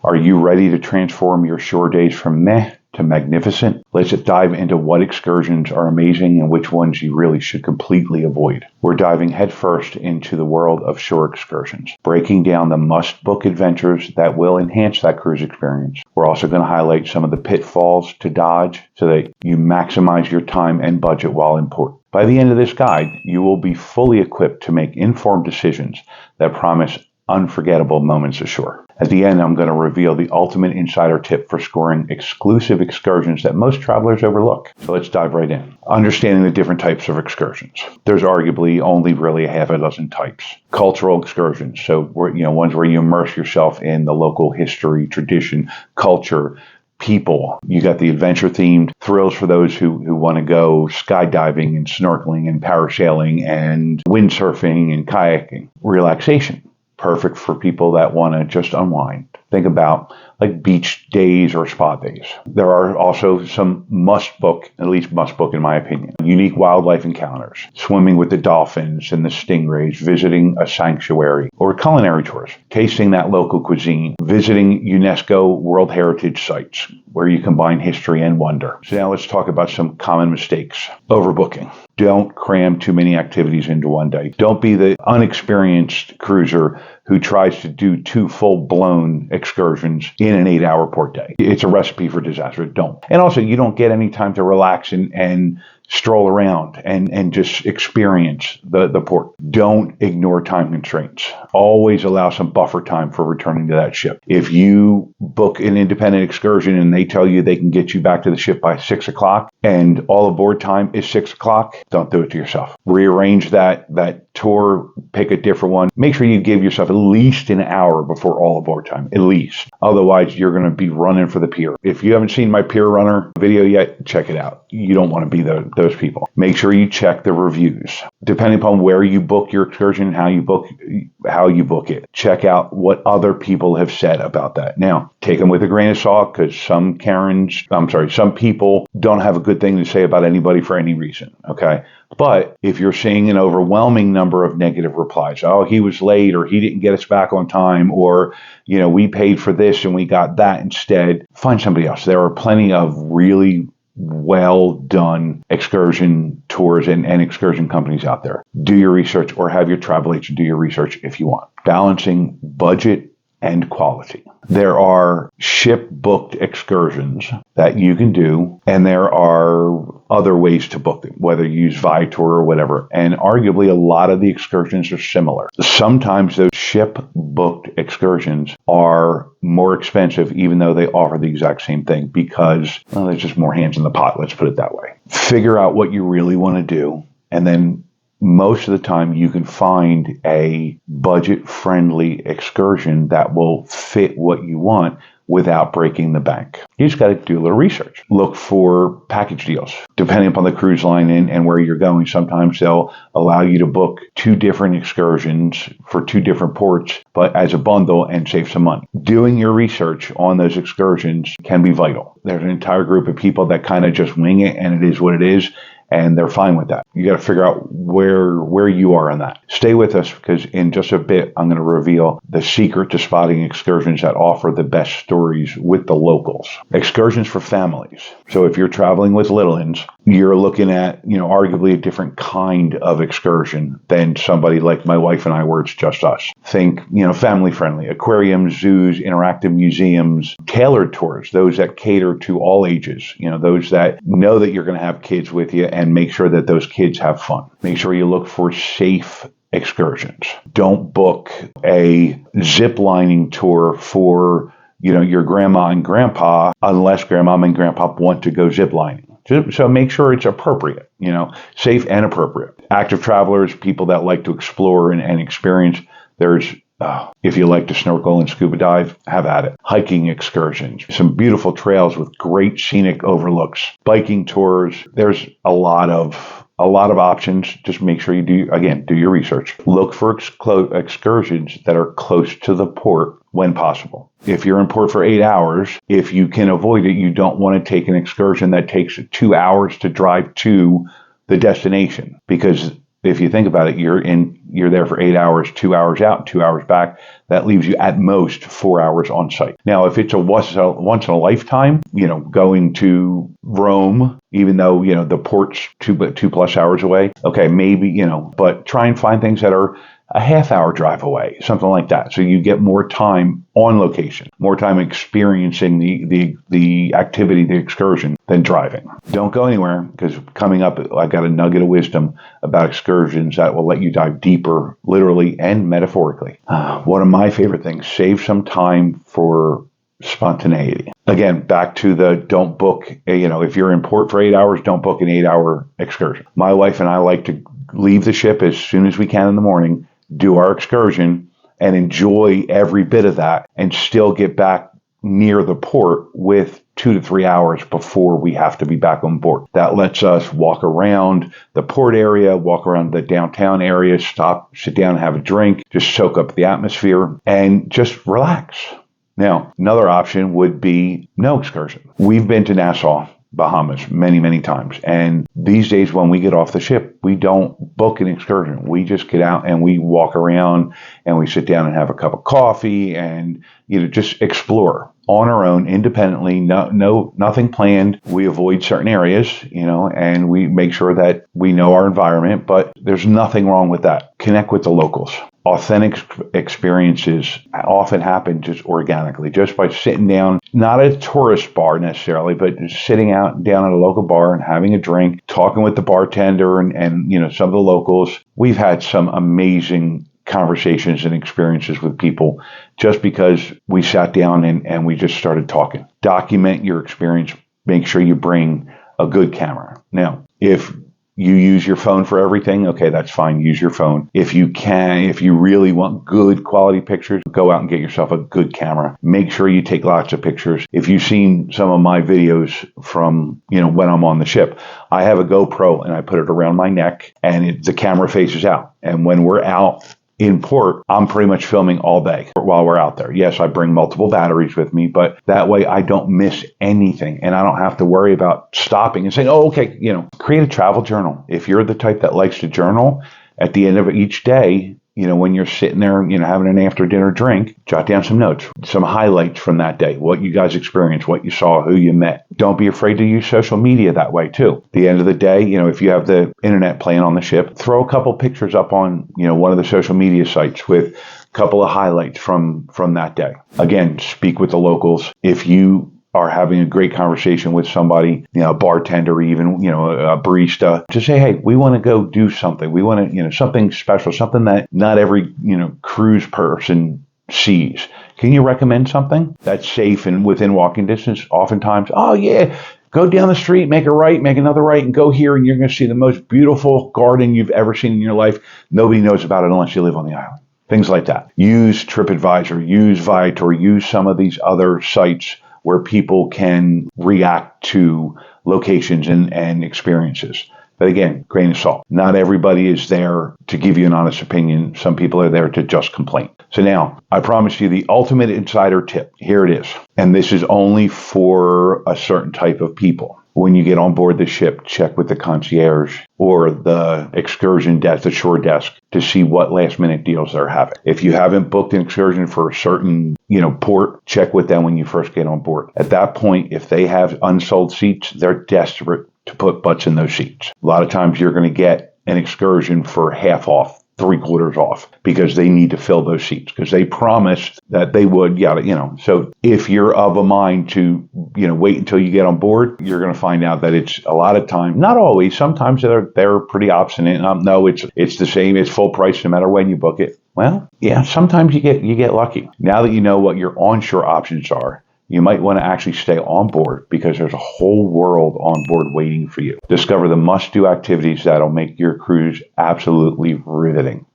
Are you ready to transform your shore days from meh to magnificent? Let's dive into what excursions are amazing and which ones you really should completely avoid. We're diving headfirst into the world of shore excursions, breaking down the must-book adventures that will enhance that cruise experience. We're also going to highlight some of the pitfalls to dodge so that you maximize your time and budget while in port. By the end of this guide, you will be fully equipped to make informed decisions that promise unforgettable moments ashore. At the end, I'm going to reveal the ultimate insider tip for scoring exclusive excursions that most travelers overlook. So let's dive right in. Understanding the different types of excursions. There's arguably only really a half a dozen types. Cultural excursions, so ones where you immerse yourself in the local history, tradition, culture, people. You got the adventure themed thrills for those who want to go skydiving and snorkeling and parasailing and windsurfing and kayaking. Relaxation. Perfect for people that want to just unwind. Think about like beach days or spa days. There are also some at least must book in my opinion. Unique wildlife encounters, swimming with the dolphins and the stingrays, visiting a sanctuary, or culinary tours, tasting that local cuisine, visiting UNESCO World Heritage sites where you combine history and wonder. So now let's talk about some common mistakes. Overbooking. Don't cram too many activities into one day. Don't be the unexperienced cruiser who tries to do 2 full-blown excursions in an 8-hour port day. It's a recipe for disaster. Don't. And also, you don't get any time to relax and stroll around and just experience the port. Don't ignore time constraints. Always allow some buffer time for returning to that ship. If you book an independent excursion and they tell you they can get you back to the ship by 6 o'clock and all aboard time is 6 o'clock, don't do it to yourself. Rearrange that tour, pick a different one. Make sure you give yourself at least an hour before all aboard time, at least. Otherwise, you're going to be running for the pier. If you haven't seen my pier runner video yet, check it out. You don't want to be those people. Make sure you check the reviews. Depending upon where you book your excursion, how you book it. Check out what other people have said about that. Now, take them with a grain of salt because some people don't have a good thing to say about anybody for any reason, okay? But if you're seeing an overwhelming number of negative replies, oh, he was late, or he didn't get us back on time, or, we paid for this and we got that instead, find somebody else. There are plenty of really well done excursion tours and excursion companies out there. Do your research, or have your travel agent do your research if you want. Balancing budget and quality. There are ship-booked excursions that you can do, and there are other ways to book them, whether you use Viator or whatever. And arguably, a lot of the excursions are similar. Sometimes those ship-booked excursions are more expensive, even though they offer the exact same thing, because there's just more hands in the pot, let's put it that way. Figure out what you really want to do, and then most of the time you can find a budget-friendly excursion that will fit what you want without breaking the bank. You just got to do a little research. Look for package deals. Depending upon the cruise line and where you're going, sometimes they'll allow you to book 2 different excursions for 2 different ports, but as a bundle, and save some money. Doing your research on those excursions can be vital. There's an entire group of people that kind of just wing it, and it is what it is. And they're fine with that. You got to figure out where you are in that. Stay with us, because in just a bit, I'm going to reveal the secret to spotting excursions that offer the best stories with the locals. Excursions for families. So if you're traveling with little ones, you're looking at, arguably a different kind of excursion than somebody like my wife and I, where it's just us. Think, family friendly, aquariums, zoos, interactive museums, tailored tours, those that cater to all ages, those that know that you're going to have kids with you, and make sure that those kids have fun. Make sure you look for safe excursions. Don't book a zip lining tour for, your grandma and grandpa unless grandma and grandpa want to go zip lining. So make sure it's appropriate, safe and appropriate. Active travelers, people that like to explore and experience. There's if you like to snorkel and scuba dive, have at it. Hiking excursions, some beautiful trails with great scenic overlooks, biking tours. There's a lot of options. Just make sure you do your research. Look for excursions that are close to the port when possible. If you're in port for 8 hours, if you can avoid it, you don't want to take an excursion that takes 2 hours to drive to the destination, because if you think about it, you're there for 8 hours, 2 hours out, 2 hours back. That leaves you at most 4 hours on site. Now, if it's a once in a lifetime, going to Rome, even though, the port's two plus hours away, okay, maybe, but try and find things that are a half-hour drive away, something like that. So you get more time on location, more time experiencing the activity, the excursion, than driving. Don't go anywhere, because coming up, I got a nugget of wisdom about excursions that will let you dive deeper, literally and metaphorically. One of my favorite things, save some time for spontaneity. Again, back to the don't book, if you're in port for 8 hours, don't book an 8-hour excursion. My wife and I like to leave the ship as soon as we can in the morning, do our excursion, and enjoy every bit of that, and still get back near the port with 2 to 3 hours before we have to be back on board. That lets us walk around the port area, walk around the downtown area, stop, sit down, have a drink, just soak up the atmosphere, and just relax. Now, another option would be no excursion. We've been to Nassau, Bahamas, many, many times. And these days when we get off the ship, we don't book an excursion. We just get out and we walk around and we sit down and have a cup of coffee and, just explore on our own, independently, nothing planned. We avoid certain areas, and we make sure that we know our environment, but there's nothing wrong with that. Connect with the locals. Authentic experiences often happen just organically, just by sitting down, not at a tourist bar necessarily, but just sitting down at a local bar and having a drink, talking with the bartender and some of the locals. We've had some amazing conversations and experiences with people just because we sat down and we just started talking. Document your experience. Make sure you bring a good camera. Now, if you use your phone for everything, okay, that's fine. Use your phone. If you really want good quality pictures, go out and get yourself a good camera. Make sure you take lots of pictures. If you've seen some of my videos from, when I'm on the ship, I have a GoPro and I put it around my neck and the camera faces out. And when we're out in port, I'm pretty much filming all day while we're out there. Yes, I bring multiple batteries with me, but that way I don't miss anything and I don't have to worry about stopping and saying, oh, okay, create a travel journal. If you're the type that likes to journal, at the end of each day, when you're sitting there, having an after dinner drink, jot down some notes, some highlights from that day, what you guys experienced, what you saw, who you met. Don't be afraid to use social media that way too. At the end of the day, if you have the internet playing on the ship, throw a couple pictures up on, one of the social media sites with a couple of highlights from that day. Again, speak with the locals. If you are having a great conversation with somebody, a bartender, even, a barista, to say, hey, we want to go do something. We want to, something special, something that not every, cruise person sees. Can you recommend something that's safe and within walking distance? Oftentimes, oh yeah, go down the street, make a right, make another right, and go here, and you're going to see the most beautiful garden you've ever seen in your life. Nobody knows about it unless you live on the island. Things like that. Use TripAdvisor, use Viator, use some of these other sites where people can react to locations and experiences. But again, grain of salt. Not everybody is there to give you an honest opinion. Some people are there to just complain. So now, I promise you the ultimate insider tip. Here it is. And this is only for a certain type of people. When you get on board the ship, check with the concierge or the excursion desk, the shore desk, to see what last minute deals they're having. If you haven't booked an excursion for a certain, port, check with them when you first get on board. At that point, if they have unsold seats, they're desperate to put butts in those seats. A lot of times you're going to get an excursion for half off, 3/4 off, because they need to fill those seats because they promised that they would, So if you're of a mind to, wait until you get on board, you're going to find out that it's a lot of time, not always, sometimes they're pretty obstinate. No, it's the same, it's full price no matter when you book it. Well, yeah, sometimes you get lucky. Now that you know what your onshore options are, you might want to actually stay on board because there's a whole world on board waiting for you. Discover the must-do activities that'll make your cruise absolutely riveting.